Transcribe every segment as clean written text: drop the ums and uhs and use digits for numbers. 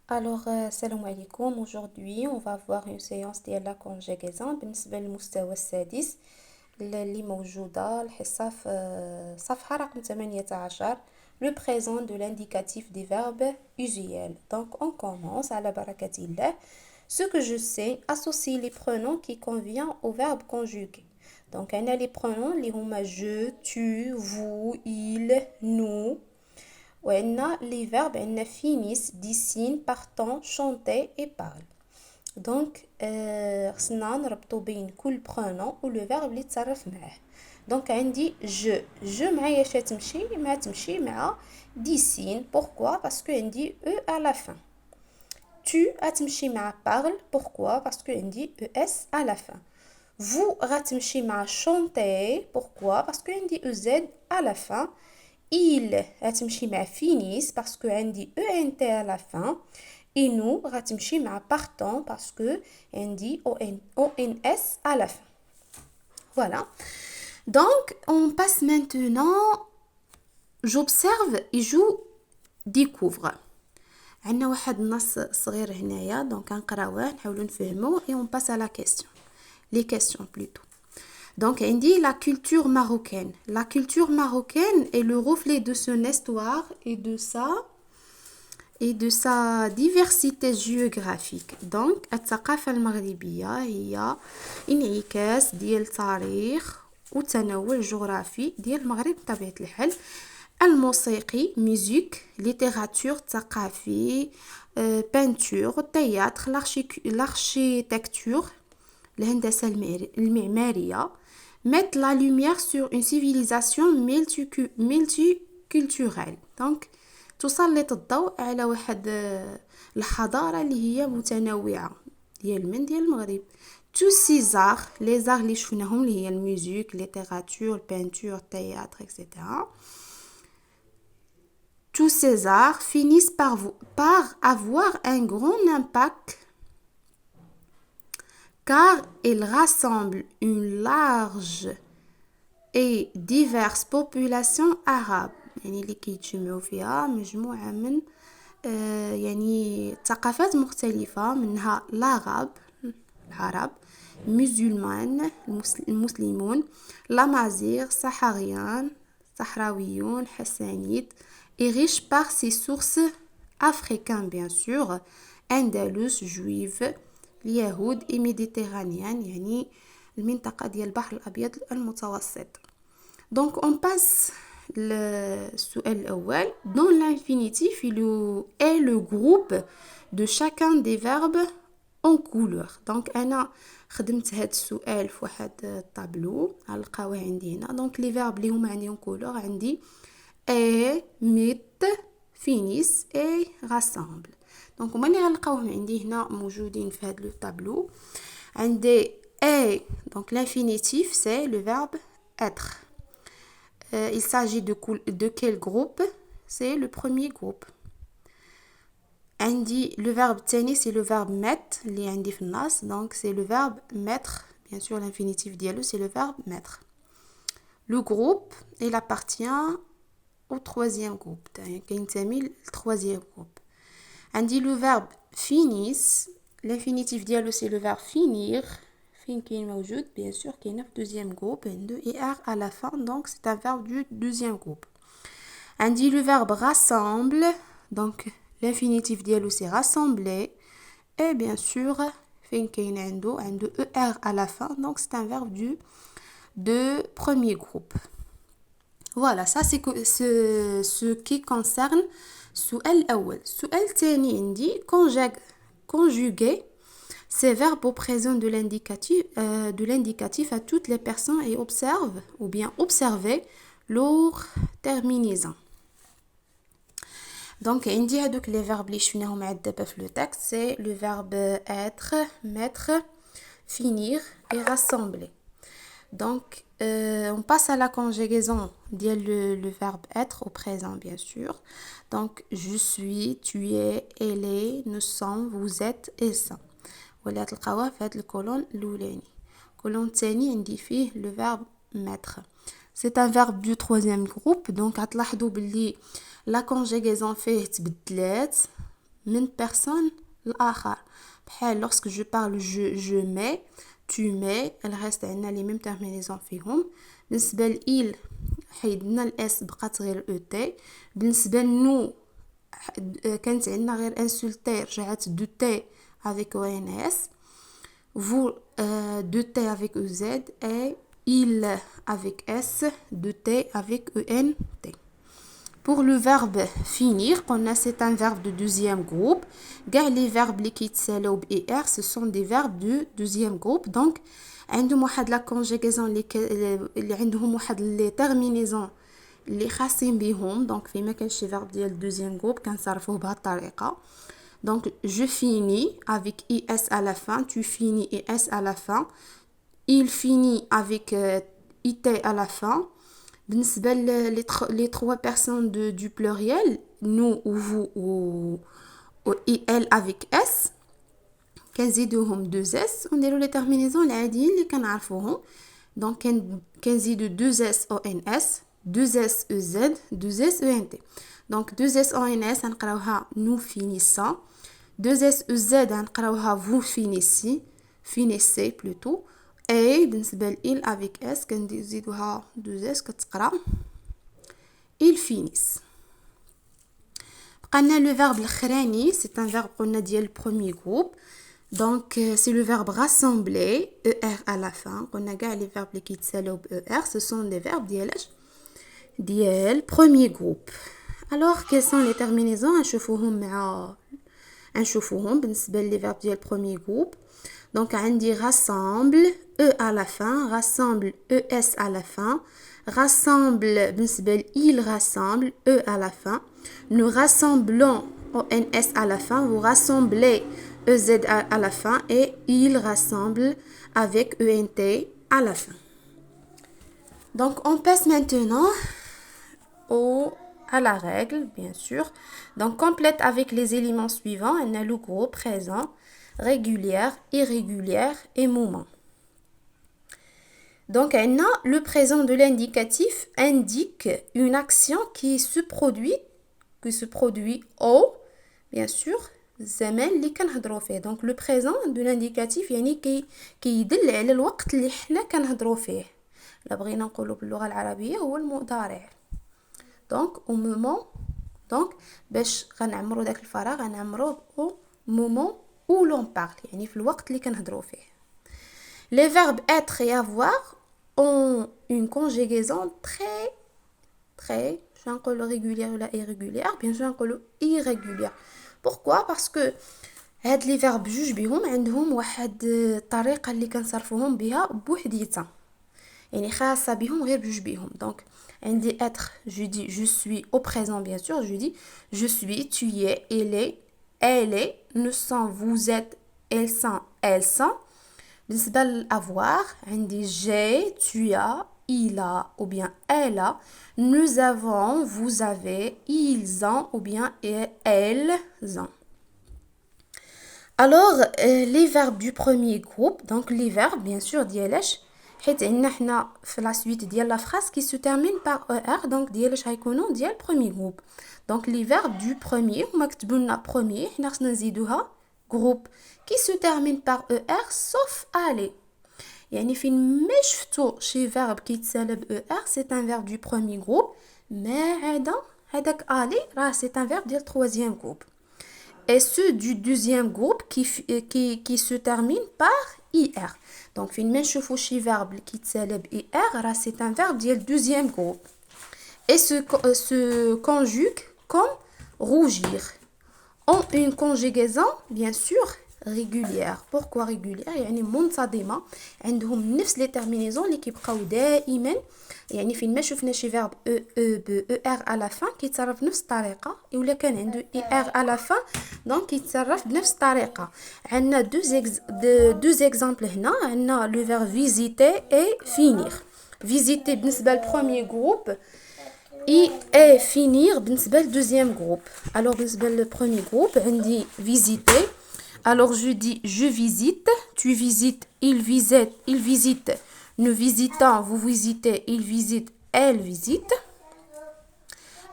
Salam alaikum. Aujourd'hui, on va voir une séance de la conjugaison بالنسبة للمستوى السادس اللي موجودة الحصة في صفحة رقم 18 le présent de l'indicatif des verbes usuels. Donc, on commence à la barakatillah. Ce que je sais, associe les pronoms qui conviennent au verbe conjugué. Donc, on a les pronoms, les huma je, tu, vous, il, nous. وعندنا les verbes عندنا finissent, dessinent, partant, chanter et parle. دونك خصنا نربطو بين كل برونون و لو فيرب اللي تصرف معاه. دونك عندي جو معايا اش تمشي ما تمشي مع ديسين. بوركوا باسكو عندي او à la fin. tu غتمشي مع parle. بوركوا باسكو عندي او اس à la fin. vous غتمشي مع chanter. بوركوا باسكو عندي او زد à la fin. il غتمشي مع finis parce que عندي ENT à la fin. Et nous غتمشي مع partant parce que عندي ONS à la fin. Voilà. Donc, on passe maintenant. J'observe et je découvre. عندنا واحد النص صغير هنايا دونك نقراوه نحاولوا نفهموه et on passe à la question. Les questions plutôt. Donc, on dit la culture marocaine. La culture marocaine est le reflet de son histoire et de sa diversité géographique. Donc, الثقافة المغربية هي انعكاس ديال تاريخ وتنوع جغرافي ديال المغرب بطبيعة الحال. الموسيقي ميوزيك ليتيراتور ثقافي بانتور تياتر l'architecture الهندسة المعمارية mettre la lumière sur une civilisation multiculturelle. Donc تسلط الضوء على واحد الحضارة اللي هي متنوعة ديال المغرب. tous ces arts les arts اللي شفناهم اللي هي الميوزيك ليتيراتور البانتور التياتر etc. tous ces arts finissent par avoir un grand impact car ils rassemblent une large et diverse population arabe. يعني اللي كيتجمعوا فيها مجموعة من يعني ثقافات مختلفة منها العرب مسلمان المسلمون l'amazigh صحراويون حسانيد et riche par ses sources africains bien sûr andalous juifs اليهود et méditerranéen يعني المنطقة ديال البحر الأبيض المتوسط. Donc on passe السؤال الأول. Dans l'infinitif il est le groupe de chacun des verbes en couleur. Donc أنا خدمت هاد السؤال في واحد الطابلو غنلقاوه عندي هنا. Donc les verbes اللي هما عندي en couleur عندي est met finissent et rassemble. دونك هما اللي غنلقاوهم عندي هنا موجودين في هاد لو طابلو. عندي est donc l'infinitif c'est le verbe être. Il s'agit de quel groupe? C'est le premier groupe. عندي le verbe الثاني c'est le verbe mettre اللي عندي في النص. Donc c'est le verbe mettre. Bien sûr l'infinitif ديالو c'est le verbe mettre. Le groupe il appartient au troisième groupe. كينتمي للtroisième groupe. عندي le verbe finissent. L'infinitif ديالو c'est le verbe finir. فين كاين موجود bien sûr كاين في deuxième groupe عنده er à la fin donc c'est un verbe du deuxième groupe. عندي le verbe rassemble donc l'infinitif ديالو c'est rassembler et bien sûr فين كاين عنده er à la fin donc c'est un verbe de premier groupe. Voilà ça c'est ce qui concerne السؤال الأول. السؤال الثاني عندي conjuguer ces verbes au présent de l'indicatif à toutes les personnes et observe ou bien observer leur terminaison. Donc عندي هادوك les verbes اللي شفناهم عاد دابا في le texte c'est le verbe être, mettre, finir et rassembler. Donc on passe à la conjugaison ديال le verbe être au présent bien sûr. Donc je suis, tu es, elle est, nous sommes, vous êtes et ça. ولا تلقاوها في هاد الكولون الاولاني. الكولون الثاني عندي فيه le verbe mettre. C'est un verbe du troisième groupe donc غتلاحظوا باللي la conjugaison فيه تبدلات من personne l'autre. Lorsque je parle je mets, tu mets, elle reste عندنا les mêmes terminaisons فيهم. بالنسبة ل il حيدنا الاس بقات غير او تي. بالنسبة لنو كانت عندنا غير ان سول تي رجعت دو تي avec او ان اس. vous deux T avec EZ et il avec S, deux T avec ENT. Pour le verbe finir, c'est un verbe de deuxième groupe. Les verbes qui s'élèvent et R, ce sont des verbes de deuxième groupe. Donc, عندهم واحد la conjugaison اللي عندهم واحد les terminaisons اللي خاصين بهم. Donc, فيما كاين شي verbe ديال deuxième groupe كنصرفوه بهذه الطريقة. Donc, je finis avec IS à la fin, tu finis IS à la fin. Il finit avec IT à la fin. Les trois personnes du pluriel, nous ou vous ou IL avec S, كنزيدوهم 2S, on déroule les terminaisons العاديين اللي كنعرفوهم. Donc, كنزيدو 2S ONS, 2S EZ, 2S ENT. Donc, 2S ONS نقراوها nous finissons. 2S EZ نقراوها vous finissez plutôt. Et بالنسبة ل il avec S كنزيدوها 2S كتقرا ils finissent. بقالنا le verbe الأخراني, c'est un verbe قلنا ديال le premier groupe. Donc c'est le verbe rassembler, ER à la fin. قلنا كاع les verbes اللي كيتسالوا ب ER ce sont des verbes ديال premier groupe. Alors quelles sont les terminaisons نشوفوهم بالنسبة لي verbe ديال premier groupe. Donc عندي rassemble E à la fin, rassemble ES à la fin, rassemble بالنسبة ل il rassemble E à la fin. Nous rassemblons ONS à la fin, vous rassemblez EZ à la fin et il rassemble avec ENT à la fin. Donc on passe maintenant à la règle, bien sûr. Donc complète avec les éléments suivants. On a le groupe présent, régulière, irrégulière et moment. Donc on a le présent de l'indicatif indique une action qui se produit au, bien sûr, الزمن اللي كنهضروا فيه. Donc le présent de l'indicatif يعني كيدل على الوقت اللي حنا كنهضروا فيه. لا بغينا نقولوا باللغة العربية هو المضارع. Donc au moment, donc باش غنعمروا داك الفراغ غنعمروه au moment où l'on parle, يعني في الوقت اللي كنهضروا فيه. Les verbes être et avoir ont une conjugaison très je vais نقولوا régulière ou irrégulière, bien sûr نقولوا irrégulière. Pourquoi? Parce que هاد لي فيرب جوج بهم عندهم واحد الطريقه اللي كنصرفوهم بها بوحديتها, يعني خاصه بهم غير بجوج بهم. Donc عندي être, je dis je suis au présent, bien sûr je dis je suis, tu y es, il est, elle est, nous sommes, vous êtes, elles sont. بالنسبه لl'avoir عندي j'ai, tu as, il a ou bien elle a, nous avons, vous avez, ils ont ou bien elles ont. Alors les verbes du premier groupe, donc les verbes bien sûr ديالاش حيت عندنا حنا في لا سويت ديال لا phrase qui se termine par er, donc ديالاش غيكونوا ديال premier groupe. Donc les verbes du premier هما كتبوا لنا premier, حنا خصنا نزيدوها groupe qui se termine par er sauf aller. يعني فين ما شفتو شي فيرب كيتسالى ب er c'est un verbe du premier groupe, ما هذاك aller راه c'est un verbe ديال troisième groupe. Et ceux du deuxième groupe qui se termine par IR. Donc, فين ما نشوفو شي verbe qui يتسالى ب IR راه c'est un verbe ديال deuxième groupe. Et se conjugue comme rougir. Ont une conjugaison, bien sûr, régulière. Pourquoi régulière? يعني منتظمة, عندهم نفس les terminaisons اللي كيبقاو دائما, يعني فين ما شفنا شي verbe ب er à la fin كيتصرف بنفس الطريقة, ولا كان عنده er à la fin donc كيتصرف بنفس الطريقة. عندنا deux exemples هنا, عندنا le verbe visiter et finir. Visiter بالنسبة للبروميير groupe et finir بالنسبة للدوزيام groupe. Alors بالنسبة للبروميير groupe عندي visiter. Alors je dis je visite, tu visites, il visite, nous visitons, vous visitez, il visite, elle visite.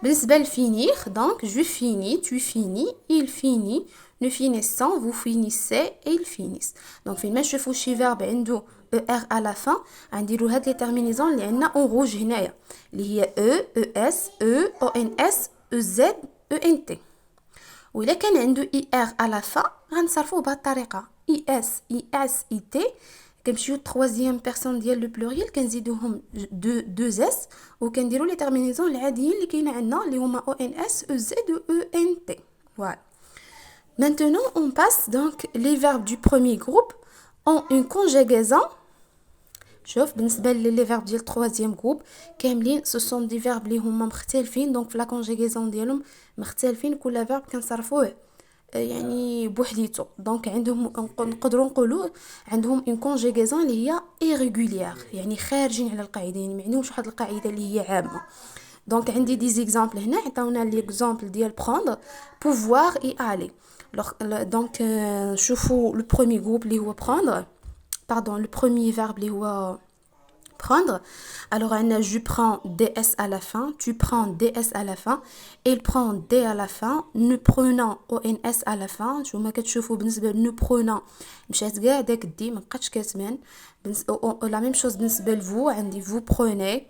بالنسبة لفينير donc je finis, tu finis, il finit, nous finissons, vous finissez et ils finissent. donc فين ما نشوفوا شي verbe عنده er à la fin غنديروا هاد لي terminaisons اللي عندنا en rouge هنايا اللي هي e, es, e, ons, ez, ent. وإلا كان عنده er à la fin غنصرفوه بهاد الطريقة is, it. كنمشيو troisième personne ديال لو بلوريال كنزيدوهم deux s وكنديروا لي تيرمينيزون العاديين اللي كاينه عندنا اللي هما o n s e z e n t. voilà. Maintenant on passe donc les verbes du premier groupe ont une conjugaison. شوف بالنسبه لي فيرب ديال troisième groupe كاملين ce sont des verbes اللي هما مختلفين دونك في لا كونجيغيزون ديالهم مختلفين كل فيرب كنصرفوه يعني بوحديتو دونك عندهم نقدروا نقولوا عندهم اون كونجيغيزون اللي هي irrégulière يعني خارجين على القاعده يعني ما عندهمش واحد القاعده اللي هي عامه دونك عندي دي زيكزامبل هنا عطاونا ليكزامبل ديال prendre pouvoir et aller دونك نشوفوا لو بروميير جروب اللي هو prendre pardon le premier verbe اللي هو prendre. alors Anna, je prends ds à la fin, tu prends ds à la fin, il prend d à la fin, nous prenons ons à la fin. نتوما كتشوفوا بالنسبه nous prenons مشات كاع داك دي ما بقاتش كتبان لا ميم شوز بالنسبه لفو عندي vous prenez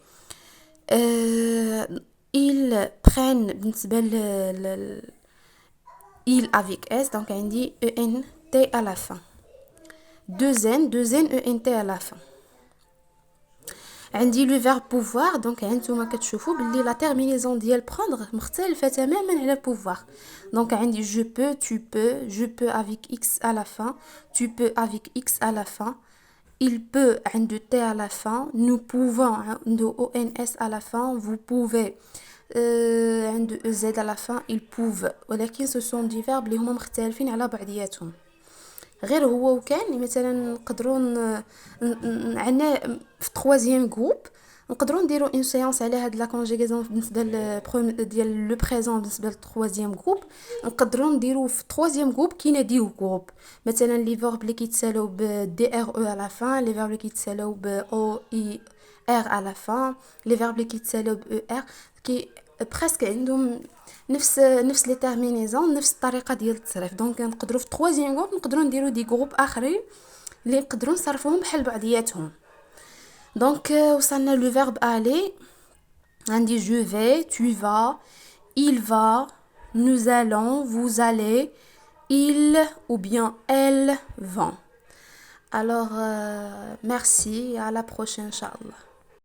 ils prennent بالنسبه il avec s donc عندي ent à la fin deux n ent à la fin. عندي لو فيرب pouvoir دونك هانتوما كتشوفوا باللي لا تيرمينيزون ديال prendre مختلفه تماما على pouvoir دونك عندي je peux avec x à la fin, tu peux avec x à la fin, il peut عنده t à la fin, nous pouvons عنده ons à la fin, vous pouvez عنده ez à la fin, ils peuvent. ولكن ce sont des verbes اللي هما مختلفين على بعضياتهم غير هو وكان مثلا نقدروا عندنا في troisième جروب نقدروا نديروا اون سيونس على هاد لا كونجيغيزون بالنسبه ديال لو بريزون بالنسبه للتروازيام جروب نقدروا نديروا في troisième جروب كاينه دي جروب مثلا لي فيرب اللي كيتسالوا ب دي ار او على فان لي فيرب اللي كيتسالوا ب او اي ار على فان لي فيرب اللي كيتسالوا ب او ار كي بريسك عندهم نفس لي تيرمينيزون نفس الطريقه ديال التصريف دونك نقدروا في troisième جروب نقدروا نديروا دي جروب اخرين اللي نقدروا نصرفوهم بحال بعضياتهم دونك وصلنا لو فيرب aller عندي je vais tu vas il va nous allons vous allez il ou bien elle vont alors merci et à la prochaine inchallah.